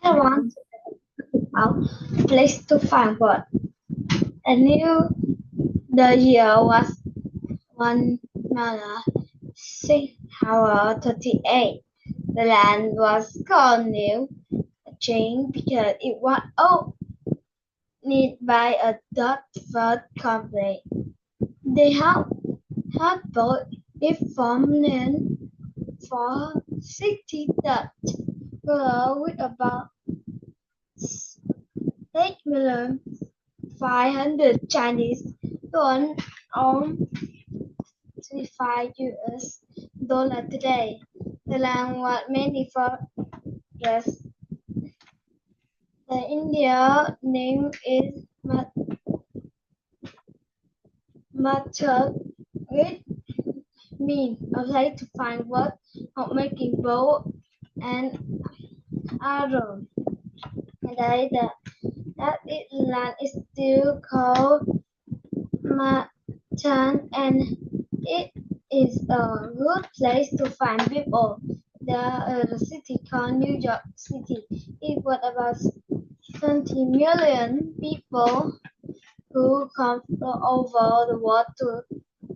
I want a place to find work. I knew the year was 1638. The land was called New Chain because it was owned by a Dutch company. They had built it from land for 60 Dutch with about 8,500,000 Chinese yuan on 25 US dollar today. The land was mainly for yes. The India name is Mathur, which means a place to find work of making bow and arrow. Today, that land is still called Matan, and it is a good place to find people. The city called New York City. It was about 20 million people who come from over the world to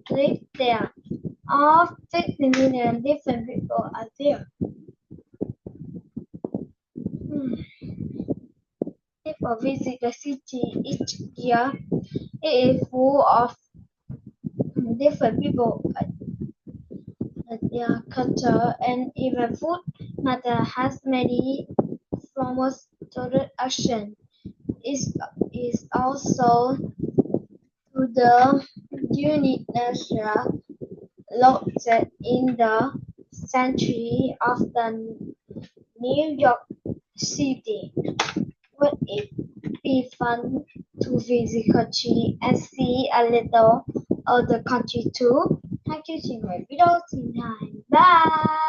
live there. All 50 million different people are there. People visit the city each year. It is full of different people, their culture, and even food. Mata has many famous tourist attractions. Is also to the unique nature located in the center of the New York City. Would it be fun to visit country and see a little of the country too? Thank you, chị Nguyễn video xin hài. Bye!